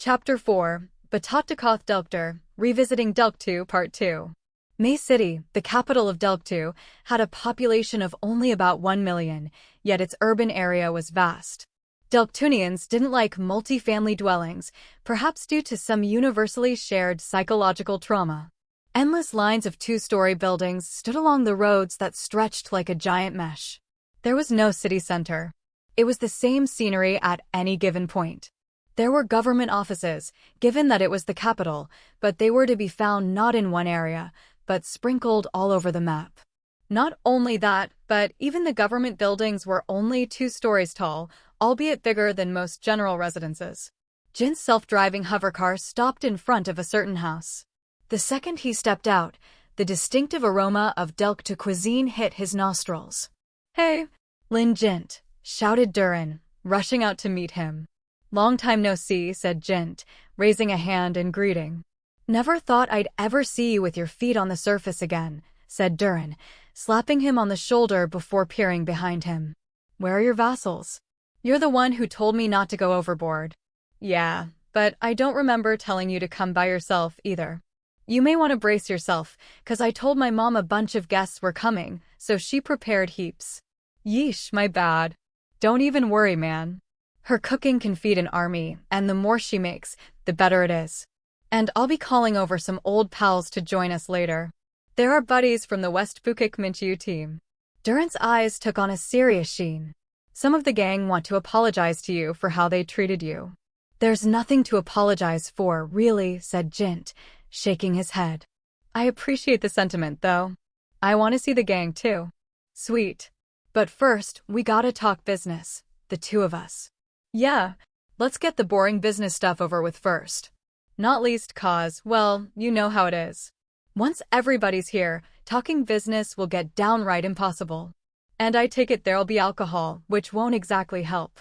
Chapter 4, Batatakath Delktur, Revisiting Delktu Part 2. May City, the capital of Delktu, had a population of only about 1 million, yet its urban area was vast. Delktunians didn't like multi-family dwellings, perhaps due to some universally shared psychological trauma. Endless lines of two-story buildings stood along the roads that stretched like a giant mesh. There was no city center. It was the same scenery at any given point. There were government offices, given that it was the capital, but they were to be found not in one area, but sprinkled all over the map. Not only that, but even the government buildings were only 2 stories tall, albeit bigger than most general residences. Jin's self-driving hovercar stopped in front of a certain house. The second he stepped out, the distinctive aroma of Delktu cuisine hit his nostrils. "Hey, Lin Jint," shouted Durin, rushing out to meet him. "Long time no see," said Jint, raising a hand in greeting. "Never thought I'd ever see you with your feet on the surface again," said Durin, slapping him on the shoulder before peering behind him. "Where are your vassals? You're the one who told me not to go overboard." "Yeah, but I don't remember telling you to come by yourself either. You may want to brace yourself, 'cause I told my mom a bunch of guests were coming, so she prepared heaps." "Yeesh, my bad. Don't even worry, man. Her cooking can feed an army, and the more she makes, the better it is. And I'll be calling over some old pals to join us later. There are buddies from the West Bukik Minchu team." Durin's eyes took on a serious sheen. "Some of the gang want to apologize to you for how they treated you." "There's nothing to apologize for, really," said Jint, shaking his head. "I appreciate the sentiment, though. I want to see the gang, too." "Sweet. But first, we gotta talk business, the two of us." "Yeah, let's get the boring business stuff over with first. Not least cause, well, you know how it is. Once everybody's here, talking business will get downright impossible. And I take it there'll be alcohol, which won't exactly help."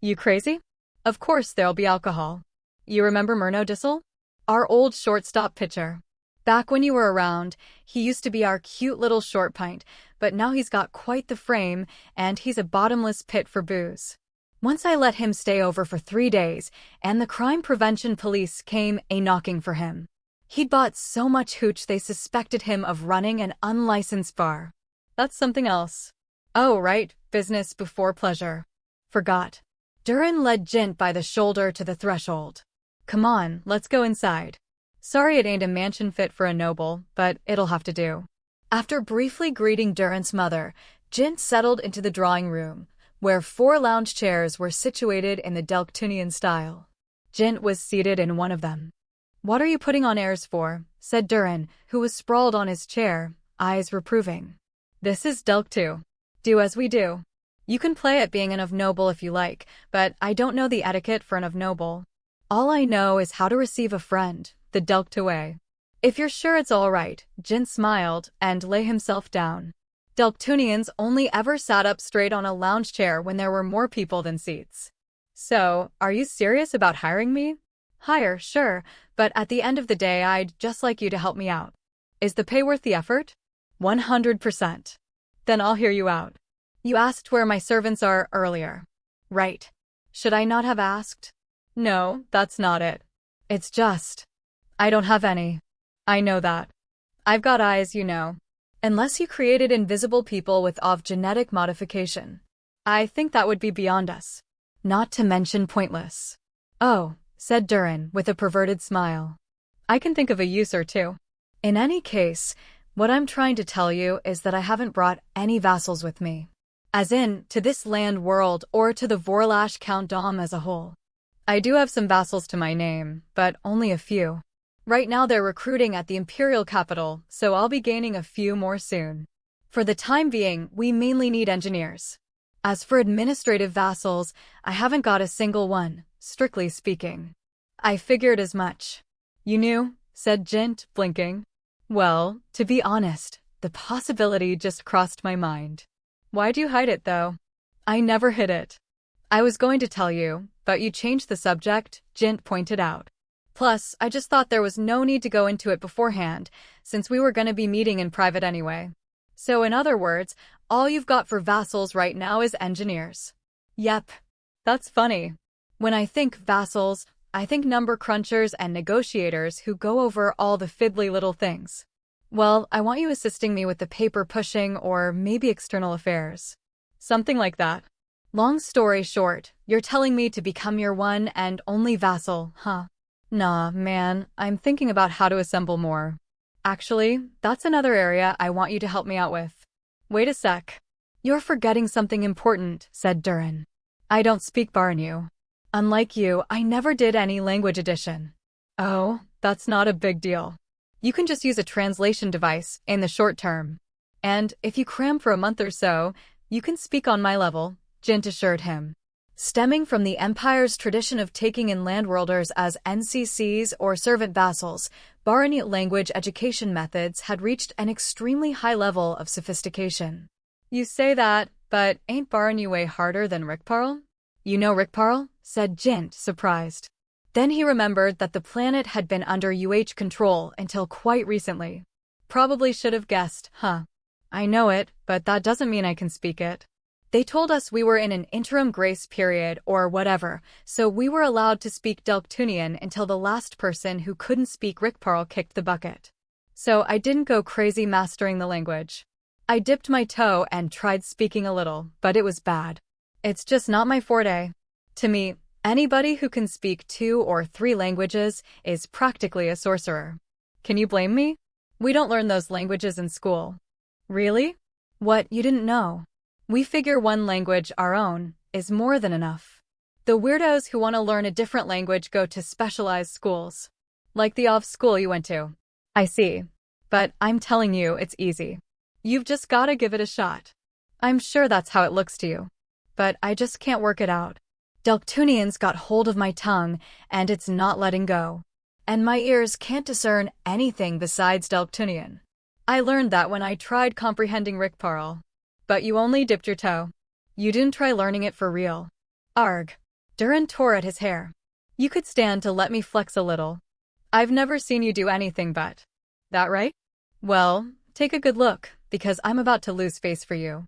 "You crazy? Of course there'll be alcohol. You remember Murno Dissel? Our old shortstop pitcher. Back when you were around, he used to be our cute little short pint, but now he's got quite the frame, and he's a bottomless pit for booze. Once I let him stay over for 3 days, and the crime prevention police came a-knocking for him. He'd bought so much hooch they suspected him of running an unlicensed bar." "That's something else." "Oh, right, business before pleasure. Forgot." Durin led Jint by the shoulder to the threshold. "Come on, let's go inside. Sorry it ain't a mansion fit for a noble, but it'll have to do." After briefly greeting Durin's mother, Jint settled into the drawing room, where 4 lounge chairs were situated in the Delktunian style. Jint was seated in one of them. "What are you putting on airs for?" said Durin, who was sprawled on his chair, eyes reproving. "This is Delktu. Do as we do. You can play at being an of noble if you like, but I don't know the etiquette for an of noble. All I know is how to receive a friend, the Delktu way." "If you're sure it's all right," Jint smiled and lay himself down. Delktunians only ever sat up straight on a lounge chair when there were more people than seats. "So, are you serious about hiring me?" "Hire, sure, but at the end of the day I'd just like you to help me out." "Is the pay worth the effort?" 100%. "Then I'll hear you out. You asked where my servants are earlier." "Right. Should I not have asked?" "No, that's not it. It's just, I don't have any. I know that. I've got eyes, you know. Unless you created invisible people with genetic modification. I think that would be beyond us. Not to mention pointless." "Oh," said Durin with a perverted smile. "I can think of a use or two. In any case, what I'm trying to tell you is that I haven't brought any vassals with me. As in, to this land world or to the Vorlash Count Dom as a whole. I do have some vassals to my name, but only a few. Right now they're recruiting at the Imperial capital, so I'll be gaining a few more soon. For the time being, we mainly need engineers. As for administrative vassals, I haven't got a single one, strictly speaking." "I figured as much." "You knew?" said Jint, blinking. "Well, to be honest, the possibility just crossed my mind." "Why'd you hide it, though?" "I never hid it. I was going to tell you, but you changed the subject," Jint pointed out. "Plus, I just thought there was no need to go into it beforehand, since we were going to be meeting in private anyway. So in other words, all you've got for vassals right now is engineers." "Yep. That's funny. When I think vassals, I think number crunchers and negotiators who go over all the fiddly little things. Well, I want you assisting me with the paper pushing or maybe external affairs. Something like that. Long story short, you're telling me to become your one and only vassal, huh? Nah, man, I'm thinking about how to assemble more. Actually, that's another area I want you to help me out with. Wait a sec. You're forgetting something important, said Durin. I don't speak Baranu. Unlike you, I never did any language addition. Oh, that's not a big deal. You can just use a translation device in the short term. And if you cram for a month or so, you can speak on my level, Jint assured him. Stemming from the Empire's tradition of taking in landworlders as NCCs or servant vassals, Barani language education methods had reached an extremely high level of sophistication. You say that, but ain't Barani way harder than Rickparl? You know Rickparl? Said Jint, surprised. Then he remembered that the planet had been under UH control until quite recently. Probably should have guessed, huh? I know it, but that doesn't mean I can speak it. They told us we were in an interim grace period or whatever, so we were allowed to speak Delctunian until the last person who couldn't speak Rickparl kicked the bucket. So I didn't go crazy mastering the language. I dipped my toe and tried speaking a little, but it was bad. It's just not my forte. To me, anybody who can speak 2 or 3 languages is practically a sorcerer. Can you blame me? We don't learn those languages in school. Really? What, you didn't know? We figure one language, our own, is more than enough. The weirdos who want to learn a different language go to specialized schools. Like the OV school you went to. I see. But I'm telling you, it's easy. You've just gotta give it a shot. I'm sure that's how it looks to you. But I just can't work it out. Delctunian's got hold of my tongue, and it's not letting go. And my ears can't discern anything besides Delctunian. I learned that when I tried comprehending Rickparl. But you only dipped your toe. You didn't try learning it for real. Arg. Durin tore at his hair. You could stand to let me flex a little. I've never seen you do anything but. That right? Well, take a good look, because I'm about to lose face for you.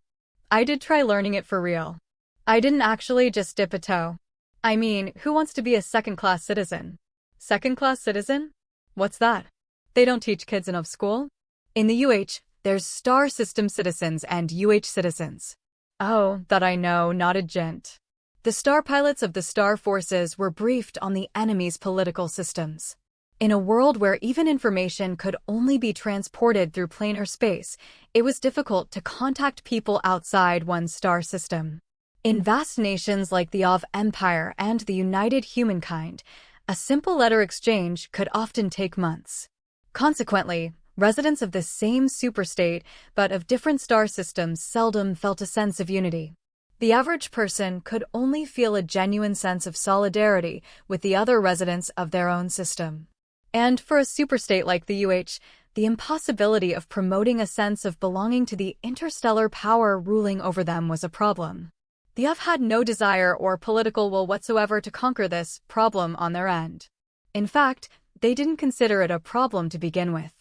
I did try learning it for real. I didn't actually just dip a toe. I mean, who wants to be a second-class citizen? Second-class citizen? What's that? They don't teach kids enough school? In the UH, there's star system citizens and UH citizens. Oh, that I know, nodded Jint. The star pilots of the star forces were briefed on the enemy's political systems. In a world where even information could only be transported through planar space, it was difficult to contact people outside one's star system. In vast nations like the OV Empire and the United Humankind, a simple letter exchange could often take months. Consequently, residents of the same superstate but of different star systems seldom felt a sense of unity. The average person could only feel a genuine sense of solidarity with the other residents of their own system. And for a superstate like the UH, the impossibility of promoting a sense of belonging to the interstellar power ruling over them was a problem. The UF had no desire or political will whatsoever to conquer this problem on their end. In fact, they didn't consider it a problem to begin with.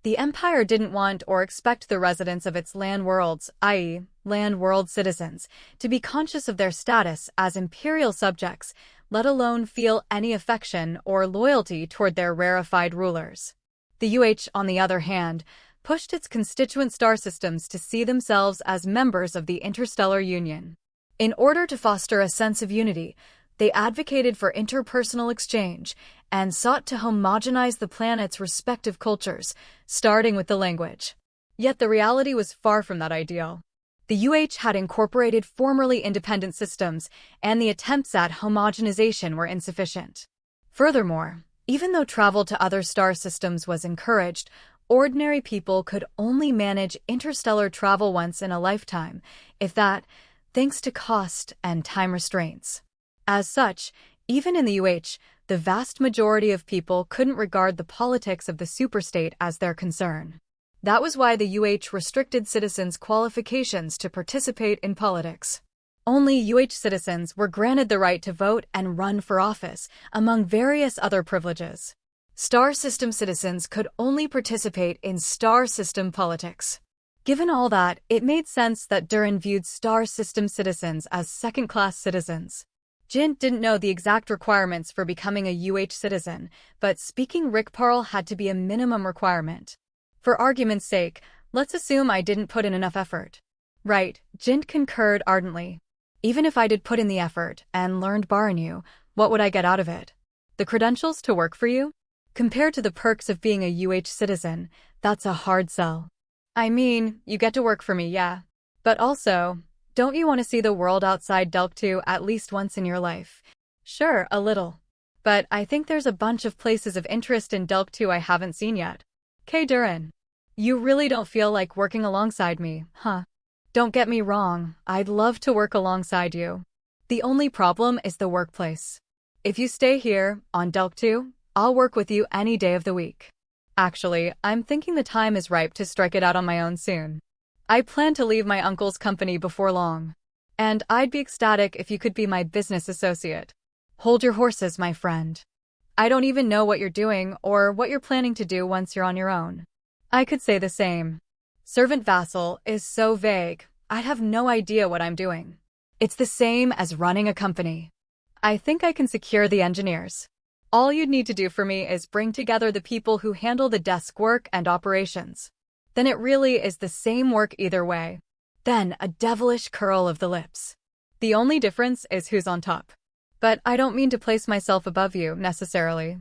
The Empire didn't want or expect the residents of its land worlds, i.e., land world citizens, to be conscious of their status as imperial subjects, let alone feel any affection or loyalty toward their rarefied rulers. The UH, on the other hand, pushed its constituent star systems to see themselves as members of the interstellar union. In order to foster a sense of unity, they advocated for interpersonal exchange and sought to homogenize the planet's respective cultures, starting with the language. Yet the reality was far from that ideal. The UH had incorporated formerly independent systems, and the attempts at homogenization were insufficient. Furthermore, even though travel to other star systems was encouraged, ordinary people could only manage interstellar travel once in a lifetime, if that, thanks to cost and time restraints. As such, even in the UH, the vast majority of people couldn't regard the politics of the superstate as their concern. That was why the UH restricted citizens' qualifications to participate in politics. Only UH citizens were granted the right to vote and run for office, among various other privileges. Star system citizens could only participate in star system politics. Given all that, it made sense that Durin viewed star system citizens as second-class citizens. Jint didn't know the exact requirements for becoming a UH citizen, but speaking Rickparl had to be a minimum requirement. For argument's sake, let's assume I didn't put in enough effort. Right, Jint concurred ardently. Even if I did put in the effort and learned Baranu, what would I get out of it? The credentials to work for you? Compared to the perks of being a UH citizen, that's a hard sell. I mean, you get to work for me, yeah. But also, don't you want to see the world outside Delk2 at least once in your life? Sure, a little. But I think there's a bunch of places of interest in Delk2 I haven't seen yet. K. Duran. You really don't feel like working alongside me, huh? Don't get me wrong, I'd love to work alongside you. The only problem is the workplace. If you stay here, on Delk2, I'll work with you any day of the week. Actually, I'm thinking the time is ripe to strike it out on my own soon. I plan to leave my uncle's company before long. And I'd be ecstatic if you could be my business associate. Hold your horses, my friend. I don't even know what you're doing or what you're planning to do once you're on your own. I could say the same. Servant vassal is so vague, I'd have no idea what I'm doing. It's the same as running a company. I think I can secure the engineers. All you'd need to do for me is bring together the people who handle the desk work and operations. Then it really is the same work either way. Then a devilish curl of the lips. The only difference is who's on top. But I don't mean to place myself above you, necessarily.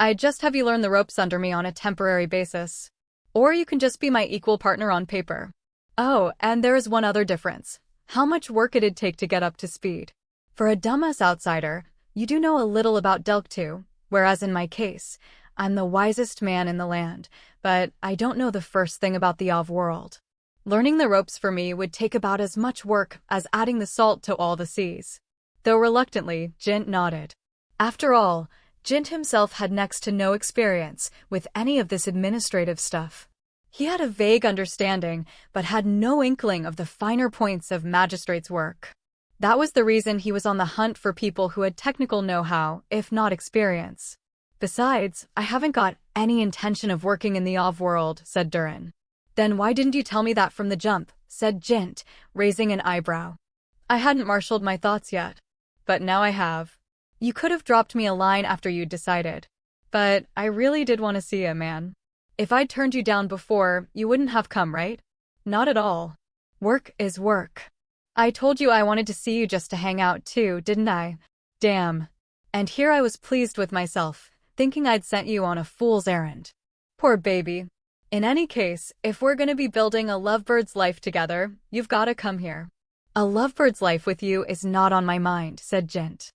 I'd just have you learn the ropes under me on a temporary basis. Or you can just be my equal partner on paper. Oh, and there is one other difference. How much work it'd take to get up to speed. For a dumbass outsider, you do know a little about Delk2, whereas in my case, I'm the wisest man in the land, but I don't know the first thing about the Ov world. Learning the ropes for me would take about as much work as adding the salt to all the seas. Though reluctantly, Jint nodded. After all, Jint himself had next to no experience with any of this administrative stuff. He had a vague understanding, but had no inkling of the finer points of magistrate's work. That was the reason he was on the hunt for people who had technical know-how, if not experience. Besides, I haven't got any intention of working in the Ov world, said Duran. Then why didn't you tell me that from the jump, said Jint, raising an eyebrow. I hadn't marshaled my thoughts yet. But now I have. You could have dropped me a line after you'd decided. But I really did want to see you, man. If I'd turned you down before, you wouldn't have come, right? Not at all. Work is work. I told you I wanted to see you just to hang out too, didn't I? Damn. And here I was pleased with myself, thinking I'd sent you on a fool's errand. Poor baby. In any case, if we're gonna be building a lovebird's life together, you've gotta come here. A lovebird's life with you is not on my mind, said Jint.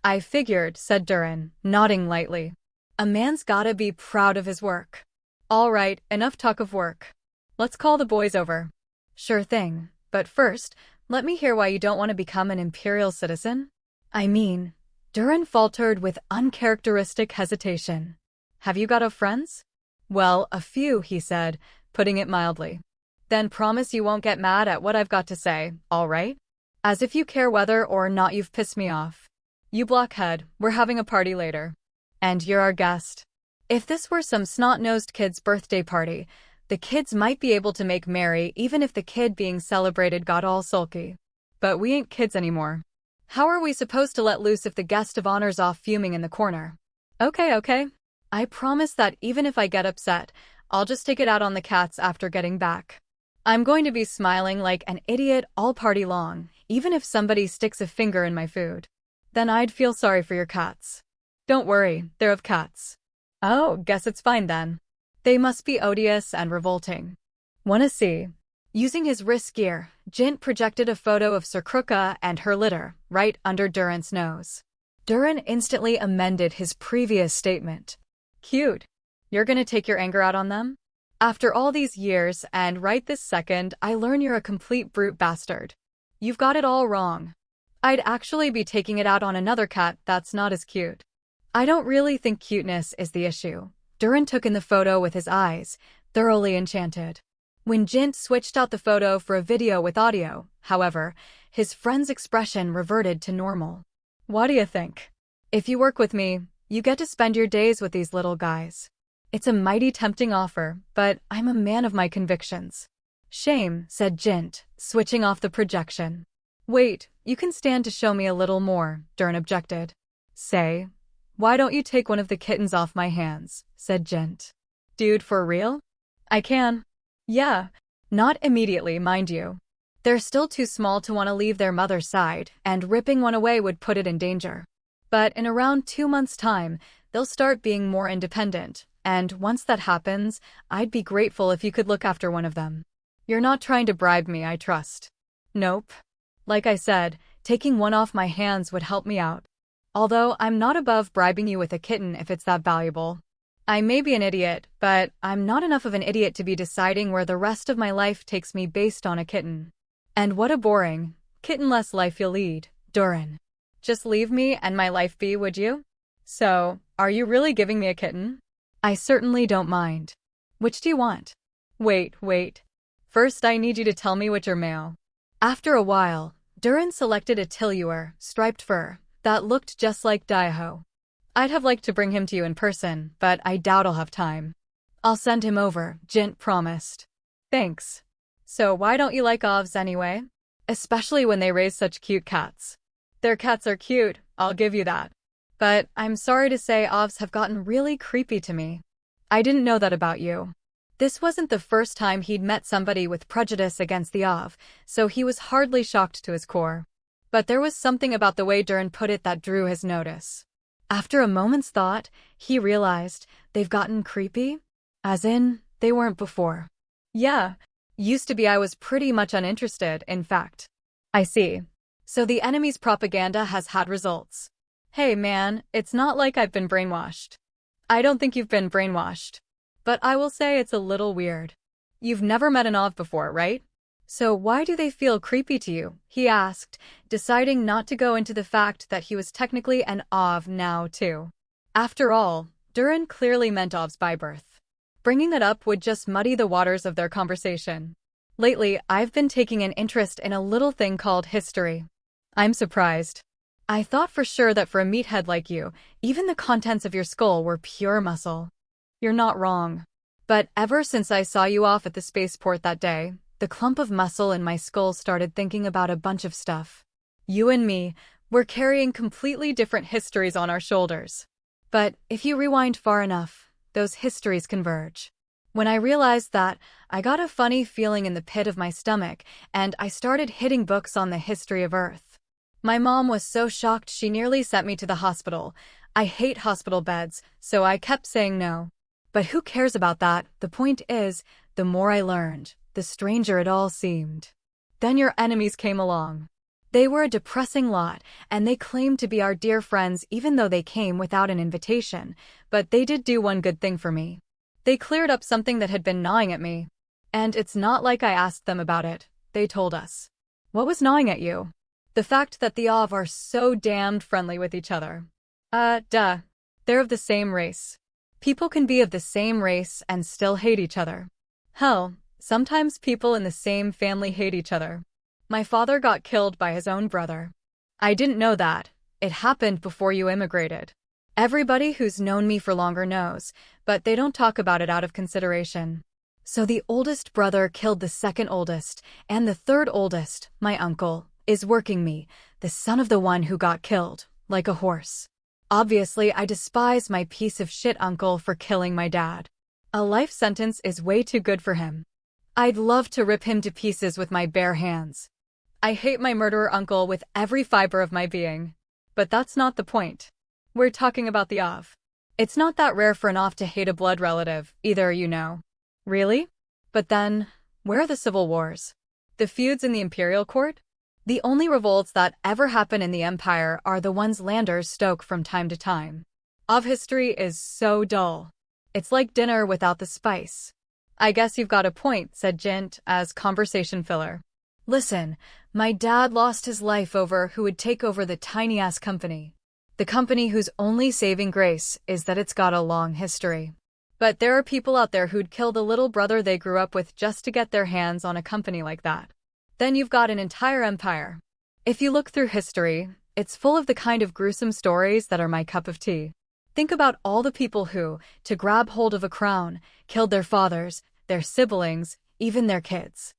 I figured, said Duran, nodding lightly. A man's gotta be proud of his work. All right, enough talk of work. Let's call the boys over. Sure thing, but first, let me hear why you don't want to become an imperial citizen. I mean, Duran faltered with uncharacteristic hesitation. Have you got friends? Well, a few, he said, putting it mildly. Then promise you won't get mad at what I've got to say, all right? As if you care whether or not you've pissed me off. You blockhead, we're having a party later. And you're our guest. If this were some snot-nosed kid's birthday party, the kids might be able to make merry even if the kid being celebrated got all sulky. But we ain't kids anymore. How are we supposed to let loose if the guest of honor's off fuming in the corner? Okay. I promise that even if I get upset, I'll just take it out on the cats after getting back. I'm going to be smiling like an idiot all party long, even if somebody sticks a finger in my food. Then I'd feel sorry for your cats. Don't worry, they're of cats. Oh, guess it's fine then. They must be odious and revolting. Wanna see? Using his wrist gear, Jint projected a photo of Sir Kruka and her litter, right under Duran's nose. Duran instantly amended his previous statement. Cute. You're gonna take your anger out on them? After all these years, and right this second, I learn you're a complete brute bastard. You've got it all wrong. I'd actually be taking it out on another cat that's not as cute. I don't really think cuteness is the issue. Duran took in the photo with his eyes, thoroughly enchanted. When Jint switched out the photo for a video with audio, however, his friend's expression reverted to normal. What do you think? If you work with me, you get to spend your days with these little guys. It's a mighty tempting offer, but I'm a man of my convictions. Shame, said Jint, switching off the projection. Wait, you can stand to show me a little more, Dern objected. Say, why don't you take one of the kittens off my hands, said Gent. Dude, for real? I can. Yeah. Not immediately, mind you. They're still too small to want to leave their mother's side, and ripping one away would put it in danger. But in around 2 months' time, they'll start being more independent, and once that happens, I'd be grateful if you could look after one of them. You're not trying to bribe me, I trust. Nope. Like I said, taking one off my hands would help me out. Although I'm not above bribing you with a kitten if it's that valuable. I may be an idiot, but I'm not enough of an idiot to be deciding where the rest of my life takes me based on a kitten. And what a boring, kittenless life you'll lead, Durin. Just leave me and my life be, would you? So, are you really giving me a kitten? I certainly don't mind. Which do you want? Wait. First I need you to tell me which are male. After a while, Durin selected a Tilleuer, striped fur, that looked just like Daiho. I'd have liked to bring him to you in person, but I doubt I'll have time. I'll send him over, Jint promised. Thanks. So why don't you like Ovs anyway? Especially when they raise such cute cats. Their cats are cute, I'll give you that. But I'm sorry to say Ovs have gotten really creepy to me. I didn't know that about you. This wasn't the first time he'd met somebody with prejudice against the Ov, so he was hardly shocked to his core. But there was something about the way Dern put it that drew his notice. After a moment's thought, he realized they've gotten creepy? As in, they weren't before. Yeah. Used to be I was pretty much uninterested, in fact. I see. So the enemy's propaganda has had results. Hey man, it's not like I've been brainwashed. I don't think you've been brainwashed. But I will say it's a little weird. You've never met an Ov before, right? So why do they feel creepy to you? He asked, deciding not to go into the fact that he was technically an Ov now too. After all, Durin clearly meant Ovs by birth. Bringing that up would just muddy the waters of their conversation. Lately, I've been taking an interest in a little thing called history. I'm surprised. I thought for sure that for a meathead like you, even the contents of your skull were pure muscle. You're not wrong. But ever since I saw you off at the spaceport that day, the clump of muscle in my skull started thinking about a bunch of stuff. You and me, we're carrying completely different histories on our shoulders. But if you rewind far enough, those histories converge. When I realized that, I got a funny feeling in the pit of my stomach, and I started hitting books on the history of Earth. My mom was so shocked she nearly sent me to the hospital. I hate hospital beds, so I kept saying no. But who cares about that? The point is, the more I learned, the stranger it all seemed. Then your enemies came along. They were a depressing lot, and they claimed to be our dear friends even though they came without an invitation, but they did do one good thing for me. They cleared up something that had been gnawing at me. And it's not like I asked them about it, they told us. What was gnawing at you? The fact that the Ov are so damned friendly with each other. Duh. They're of the same race. People can be of the same race and still hate each other. Hell, sometimes people in the same family hate each other. My father got killed by his own brother. I didn't know that. It happened before you immigrated. Everybody who's known me for longer knows, but they don't talk about it out of consideration. So the oldest brother killed the second oldest, and the third oldest, my uncle, is working me, the son of the one who got killed, like a horse. Obviously, I despise my piece of shit uncle for killing my dad. A life sentence is way too good for him. I'd love to rip him to pieces with my bare hands. I hate my murderer uncle with every fiber of my being. But that's not the point. We're talking about the Ov. It's not that rare for an Ov to hate a blood relative, either, you know. Really? But then, where are the civil wars? The feuds in the imperial court? The only revolts that ever happen in the empire are the ones landers stoke from time to time. Ov history is so dull. It's like dinner without the spice. I guess you've got a point, said Jint, as conversation filler. Listen, my dad lost his life over who would take over the tiny-ass company. The company whose only saving grace is that it's got a long history. But there are people out there who'd kill the little brother they grew up with just to get their hands on a company like that. Then you've got an entire empire. If you look through history, it's full of the kind of gruesome stories that are my cup of tea. Think about all the people who, to grab hold of a crown, killed their fathers, their siblings, even their kids.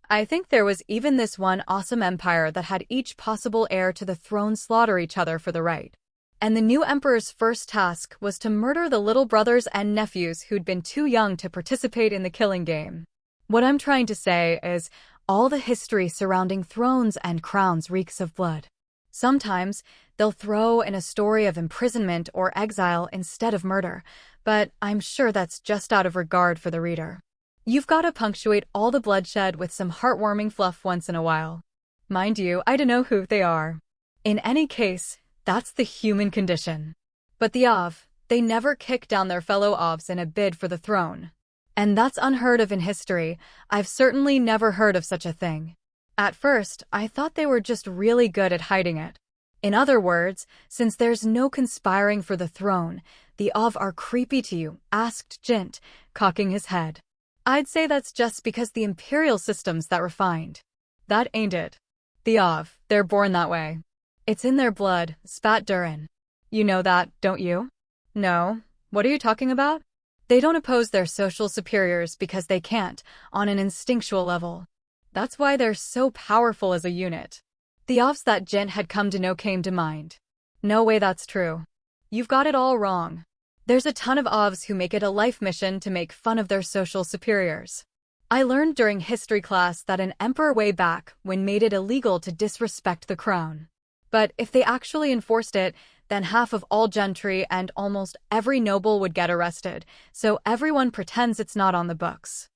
I think there was even this one awesome empire that had each possible heir to the throne slaughter each other for the right. And the new emperor's first task was to murder the little brothers and nephews who'd been too young to participate in the killing game. What I'm trying to say is, all the history surrounding thrones and crowns reeks of blood. Sometimes, they'll throw in a story of imprisonment or exile instead of murder, but I'm sure that's just out of regard for the reader. You've got to punctuate all the bloodshed with some heartwarming fluff once in a while. Mind you, I don't know who they are. In any case, that's the human condition. But the Ov, they never kick down their fellow Ovs in a bid for the throne. And that's unheard of in history. I've certainly never heard of such a thing. At first, I thought they were just really good at hiding it. In other words, since there's no conspiring for the throne, the Ov are creepy to you, asked Jint, cocking his head. I'd say that's just because the imperial system's that refined. That ain't it. The Ov, they're born that way. It's in their blood, spat Durin. You know that, don't you? No. What are you talking about? They don't oppose their social superiors because they can't, on an instinctual level. That's why they're so powerful as a unit. The Ovs that Jint had come to know came to mind. No way that's true. You've got it all wrong. There's a ton of Ovs who make it a life mission to make fun of their social superiors. I learned during history class that an emperor way back when made it illegal to disrespect the crown. But if they actually enforced it, then half of all gentry and almost every noble would get arrested, so everyone pretends it's not on the books.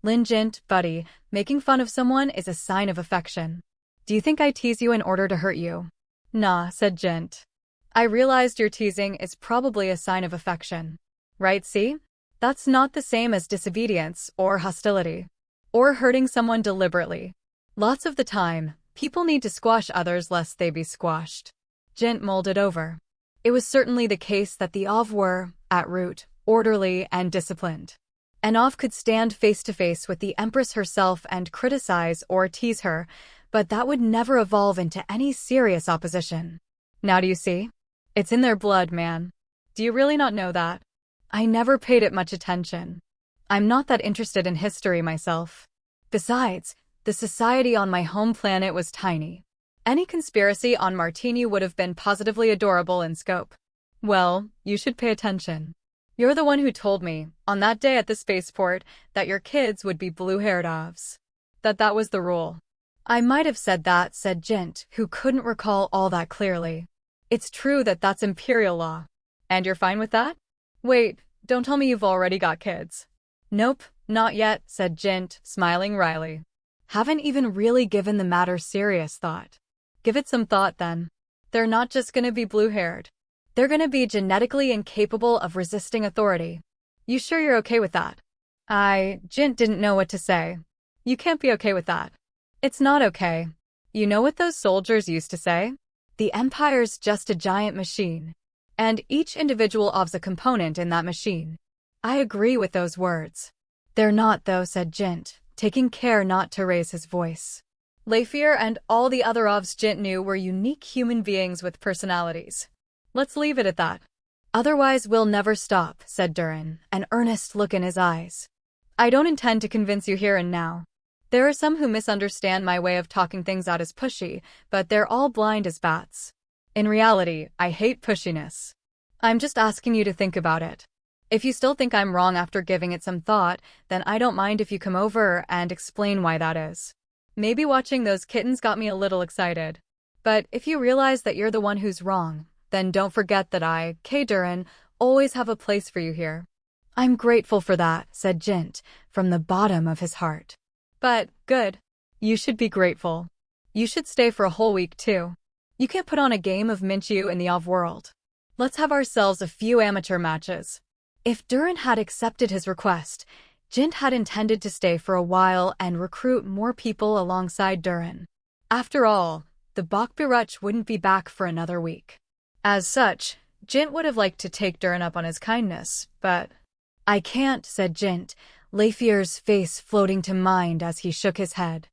Lin Jint, buddy, making fun of someone is a sign of affection. Do you think I tease you in order to hurt you? Nah, said Jint. I realized your teasing is probably a sign of affection. Right, see? That's not the same as disobedience or hostility. Or hurting someone deliberately. Lots of the time, people need to squash others lest they be squashed. Jint molded over. It was certainly the case that the Ov were, at root, orderly and disciplined. An Ov could stand face to face with the Empress herself and criticize or tease her, but that would never evolve into any serious opposition. Now do you see? It's in their blood, man. Do you really not know that? I never paid it much attention. I'm not that interested in history myself. Besides, the society on my home planet was tiny. Any conspiracy on Martini would have been positively adorable in scope. Well, you should pay attention. You're the one who told me, on that day at the spaceport, that your kids would be blue-haired Ovs. That was the rule. I might have said that, said Jint, who couldn't recall all that clearly. It's true that that's imperial law. And you're fine with that? Wait, don't tell me you've already got kids. Nope, not yet, said Jint, smiling wryly. Haven't even really given the matter serious thought. Give it some thought then. They're not just gonna be blue-haired. They're gonna be genetically incapable of resisting authority. You sure you're okay with that? Jint didn't know what to say. You can't be okay with that. It's not okay. You know what those soldiers used to say? The Empire's just a giant machine. And each individual Ov's a component in that machine. I agree with those words. They're not though, said Jint, taking care not to raise his voice. Leifir and all the other Ovs Jint knew were unique human beings with personalities. Let's leave it at that. Otherwise we'll never stop, said Durin, an earnest look in his eyes. I don't intend to convince you here and now. There are some who misunderstand my way of talking things out as pushy, but they're all blind as bats. In reality, I hate pushiness. I'm just asking you to think about it. If you still think I'm wrong after giving it some thought, then I don't mind if you come over and explain why that is. Maybe watching those kittens got me a little excited. But if you realize that you're the one who's wrong, then don't forget that I, K. Durin, always have a place for you here. I'm grateful for that, said Jint, from the bottom of his heart. But, good. You should be grateful. You should stay for a whole week, too. You can't put on a game of Minchu in the Ov world. Let's have ourselves a few amateur matches. If Durin had accepted his request, Jint had intended to stay for a while and recruit more people alongside Durin. After all, the Bokbiruch wouldn't be back for another week. As such, Jint would have liked to take Durin up on his kindness, but... I can't, said Jint, Leifir's face floating to mind as he shook his head.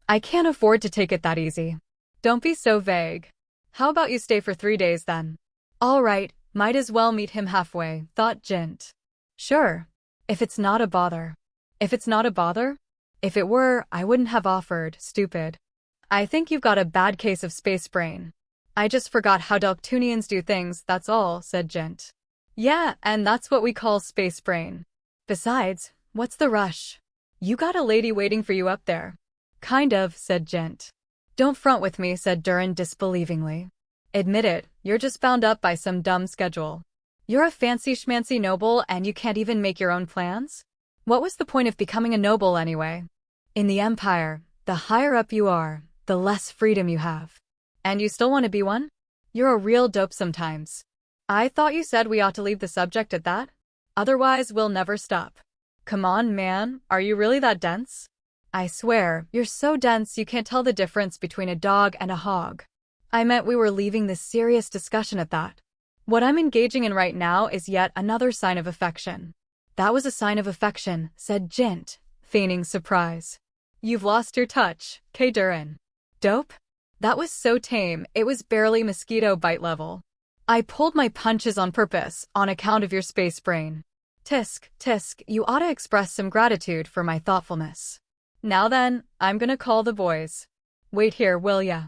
I can't afford to take it that easy. Don't be so vague. How about you stay for 3 days then? All right, might as well meet him halfway, thought Jint. Sure. If it's not a bother. If it's not a bother? If it were, I wouldn't have offered, stupid. I think you've got a bad case of space brain. I just forgot how Delctunians do things, that's all, said Jint. Yeah, and that's what we call space brain. Besides, what's the rush? You got a lady waiting for you up there. Kind of, said Jint. Don't front with me, said Durin disbelievingly. Admit it, you're just bound up by some dumb schedule. You're a fancy schmancy noble and you can't even make your own plans? What was the point of becoming a noble anyway? In the Empire, the higher up you are, the less freedom you have. And you still want to be one? You're a real dope sometimes. I thought you said we ought to leave the subject at that? Otherwise, we'll never stop. Come on, man, are you really that dense? I swear, you're so dense you can't tell the difference between a dog and a hog. I meant we were leaving this serious discussion at that. What I'm engaging in right now is yet another sign of affection. That was a sign of affection, said Jint, feigning surprise. You've lost your touch, K. Durin. Dope? That was so tame, it was barely mosquito bite level. I pulled my punches on purpose, on account of your space brain. Tisk, tisk, you ought to express some gratitude for my thoughtfulness. Now then, I'm gonna call the boys. Wait here, will ya?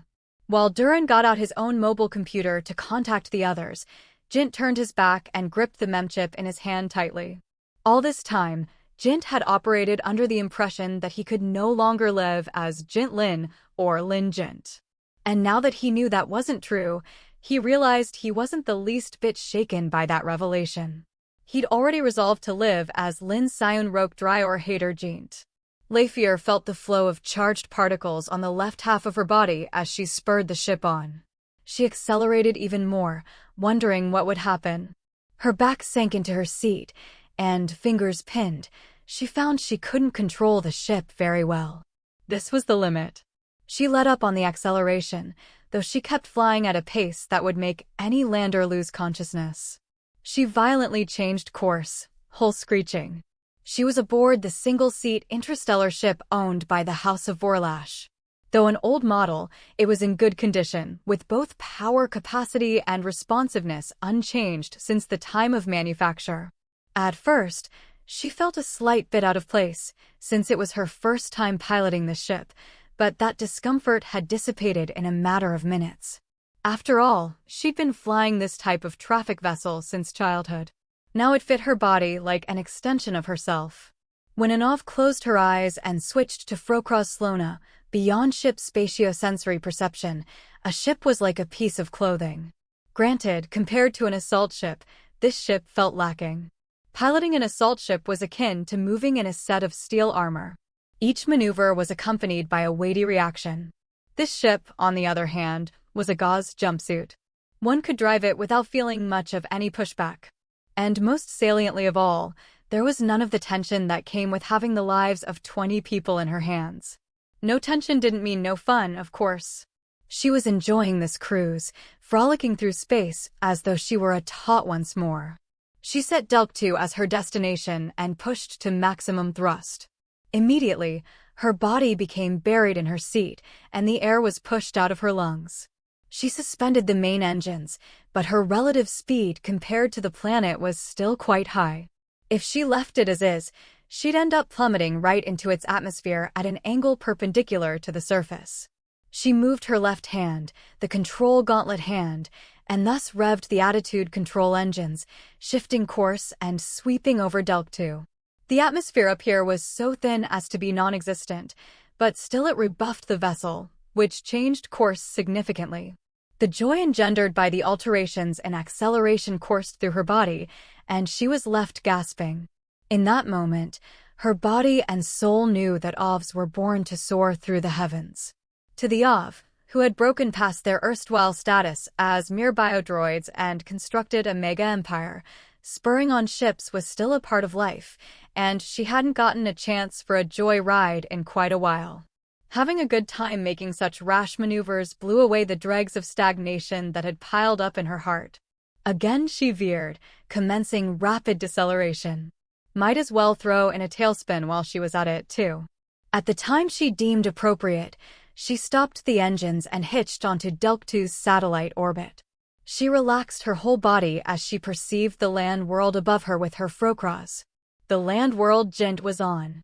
While Durin got out his own mobile computer to contact the others, Jint turned his back and gripped the memchip in his hand tightly. All this time, Jint had operated under the impression that he could no longer live as Jint Lin or Lin Jint. And now that he knew that wasn't true, he realized he wasn't the least bit shaken by that revelation. He'd already resolved to live as Lin Sion Roke Dry or Hater Jint. Lafier felt the flow of charged particles on the left half of her body as she spurred the ship on. She accelerated even more, wondering what would happen. Her back sank into her seat, and, fingers pinned, she found she couldn't control the ship very well. This was the limit. She let up on the acceleration, though she kept flying at a pace that would make any lander lose consciousness. She violently changed course, hull screeching. She was aboard the single-seat interstellar ship owned by the House of Vorlash. Though an old model, it was in good condition, with both power capacity and responsiveness unchanged since the time of manufacture. At first, she felt a slight bit out of place, since it was her first time piloting the ship, but that discomfort had dissipated in a matter of minutes. After all, she'd been flying this type of traffic vessel since childhood. Now it fit her body like an extension of herself. When Anov closed her eyes and switched to Frokros Slona, beyond ship's spatiosensory perception, a ship was like a piece of clothing. Granted, compared to an assault ship, this ship felt lacking. Piloting an assault ship was akin to moving in a set of steel armor. Each maneuver was accompanied by a weighty reaction. This ship, on the other hand, was a gauze jumpsuit. One could drive it without feeling much of any pushback. And most saliently of all, there was none of the tension that came with having the lives of 20 people in her hands. No tension didn't mean no fun, of course. She was enjoying this cruise, frolicking through space as though she were a tot once more. She set Delk-2 as her destination and pushed to maximum thrust. Immediately, her body became buried in her seat, and the air was pushed out of her lungs. She suspended the main engines, but her relative speed compared to the planet was still quite high. If she left it as is, she'd end up plummeting right into its atmosphere at an angle perpendicular to the surface. She moved her left hand, the control gauntlet hand, and thus revved the attitude control engines, shifting course and sweeping over Delk-2. The atmosphere up here was so thin as to be non-existent, but still it rebuffed the vessel, which changed course significantly. The joy engendered by the alterations in acceleration coursed through her body, and she was left gasping. In that moment, her body and soul knew that Ovs were born to soar through the heavens. To the Ov, who had broken past their erstwhile status as mere biodroids and constructed a mega-empire, spurring on ships was still a part of life, and she hadn't gotten a chance for a joy ride in quite a while. Having a good time making such rash maneuvers blew away the dregs of stagnation that had piled up in her heart. Again she veered, commencing rapid deceleration. Might as well throw in a tailspin while she was at it, too. At the time she deemed appropriate, she stopped the engines and hitched onto Delk-2's satellite orbit. She relaxed her whole body as she perceived the land world above her with her Frokros. The land world Jint was on.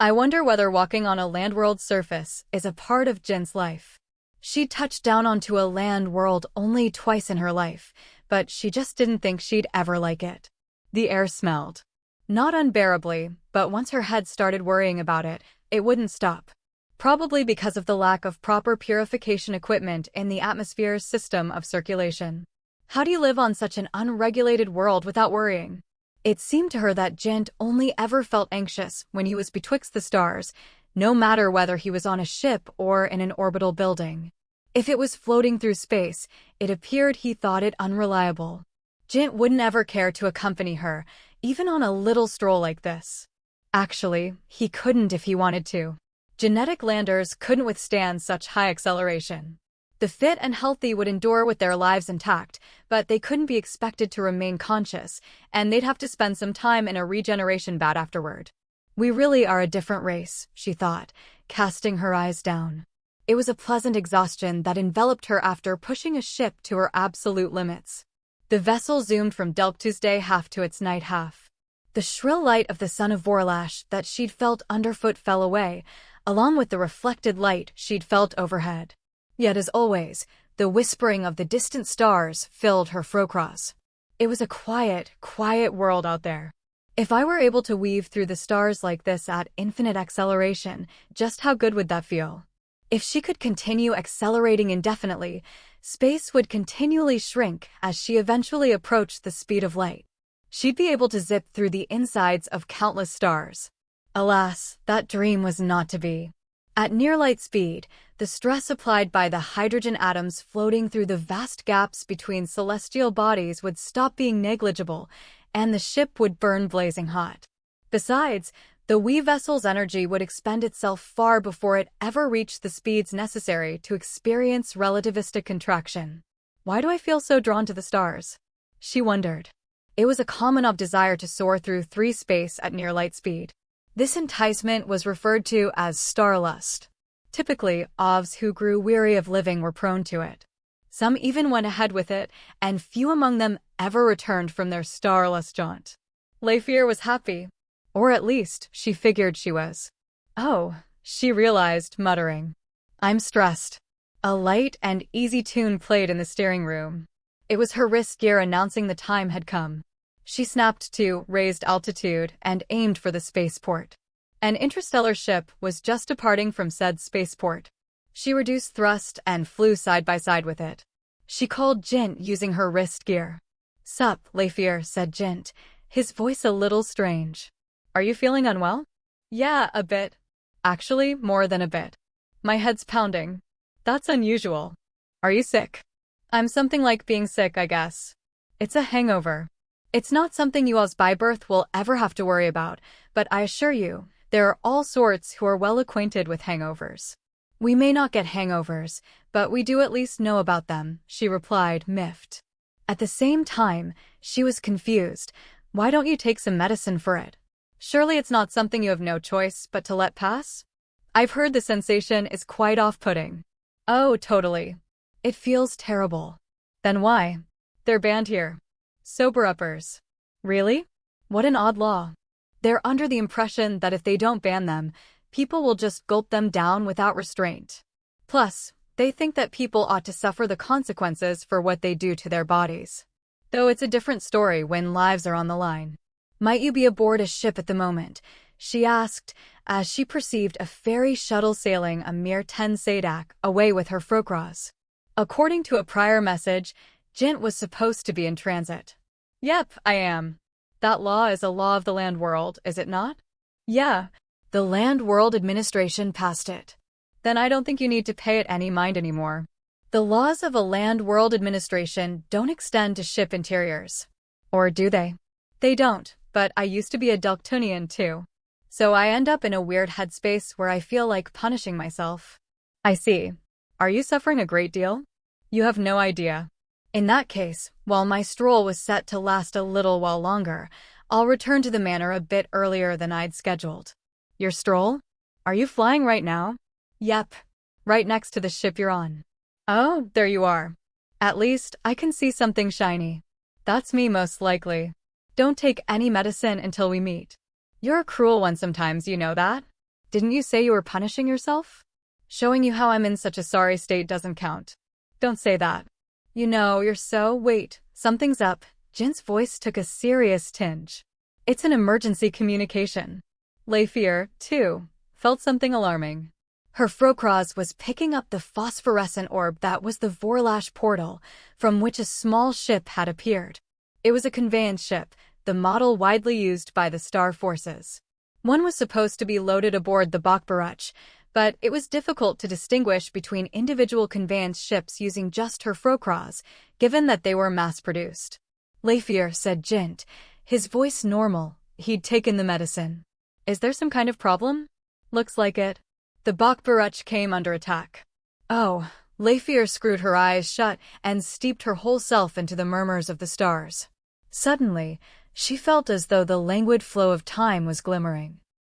I wonder whether walking on a land world surface is a part of Jin's life. She'd touched down onto a land world only twice in her life, but she just didn't think she'd ever like it. The air smelled. Not unbearably, but once her head started worrying about it, it wouldn't stop. Probably because of the lack of proper purification equipment in the atmosphere's system of circulation. How do you live on such an unregulated world without worrying? It seemed to her that Jint only ever felt anxious when he was betwixt the stars, no matter whether he was on a ship or in an orbital building. If it was floating through space, it appeared he thought it unreliable. Jint wouldn't ever care to accompany her, even on a little stroll like this. Actually, he couldn't if he wanted to. Genetic landers couldn't withstand such high acceleration. The fit and healthy would endure with their lives intact, but they couldn't be expected to remain conscious, and they'd have to spend some time in a regeneration vat afterward. We really are a different race, she thought, casting her eyes down. It was a pleasant exhaustion that enveloped her after pushing a ship to her absolute limits. The vessel zoomed from Delptu's day half to its night half. The shrill light of the sun of Vorlash that she'd felt underfoot fell away, along with the reflected light she'd felt overhead. Yet as always, the whispering of the distant stars filled her frocross. It was a quiet, quiet world out there. If I were able to weave through the stars like this at infinite acceleration, just how good would that feel? If she could continue accelerating indefinitely, space would continually shrink as she eventually approached the speed of light. She'd be able to zip through the insides of countless stars. Alas, that dream was not to be. At near light speed, the stress applied by the hydrogen atoms floating through the vast gaps between celestial bodies would stop being negligible, and the ship would burn blazing hot. Besides, the wee vessel's energy would expend itself far before it ever reached the speeds necessary to experience relativistic contraction. Why do I feel so drawn to the stars? She wondered. It was a common desire to soar through space at near light speed. This enticement was referred to as starlust. Typically, Ovs who grew weary of living were prone to it. Some even went ahead with it, and few among them ever returned from their starlust jaunt. Leifir was happy. Or at least, she figured she was. Oh, she realized, muttering. I'm stressed. A light and easy tune played in the steering room. It was her wrist gear announcing the time had come. She snapped to raised altitude and aimed for the spaceport. An interstellar ship was just departing from said spaceport. She reduced thrust and flew side by side with it. She called Jint using her wrist gear. Sup, Leifir, said Jint, his voice a little strange. Are you feeling unwell? Yeah, a bit. Actually, more than a bit. My head's pounding. That's unusual. Are you sick? I'm something like being sick, I guess. It's a hangover. It's not something you as by birth will ever have to worry about, but I assure you, there are all sorts who are well acquainted with hangovers. We may not get hangovers, but we do at least know about them, she replied, miffed. At the same time, she was confused. Why don't you take some medicine for it? Surely it's not something you have no choice but to let pass? I've heard the sensation is quite off-putting. Oh, totally. It feels terrible. Then why? They're banned here. Sober-uppers. Really? What an odd law. They're under the impression that if they don't ban them, people will just gulp them down without restraint. Plus, they think that people ought to suffer the consequences for what they do to their bodies. Though it's a different story when lives are on the line. Might you be aboard a ship at the moment? She asked, as she perceived a ferry shuttle sailing a mere 10 sadak away with her frocross. According to a prior message, Jint was supposed to be in transit. Yep, I am. That law is a law of the land world, is it not? Yeah, the Land World Administration passed it. Then I don't think you need to pay it any mind anymore. The laws of a Land World Administration don't extend to ship interiors. Or do they? They don't, but I used to be a Delptunian too. So I end up in a weird headspace where I feel like punishing myself. I see. Are you suffering a great deal? You have no idea. In that case, while my stroll was set to last a little while longer, I'll return to the manor a bit earlier than I'd scheduled. Your stroll? Are you flying right now? Yep. Right next to the ship you're on. Oh, there you are. At least, I can see something shiny. That's me most likely. Don't take any medicine until we meet. You're a cruel one sometimes, you know that? Didn't you say you were punishing yourself? Showing you how I'm in such a sorry state doesn't count. Don't say that. You know, you're so— Wait, something's up. Jin's voice took a serious tinge. It's an emergency communication. Leifier, too, felt something alarming. Her Frocross was picking up the phosphorescent orb that was the Vorlash portal, from which a small ship had appeared. It was a conveyance ship, the model widely used by the Star Forces. One was supposed to be loaded aboard the Bokbaruch, but it was difficult to distinguish between individual conveyance ships using just her Frocross, given that they were mass-produced. Leifier, said Jint, his voice normal. He'd taken the medicine. Is there some kind of problem? Looks like it. The Bokbaruch came under attack. Oh, Leifier screwed her eyes shut and steeped her whole self into the murmurs of the stars. Suddenly, she felt as though the languid flow of time was glimmering.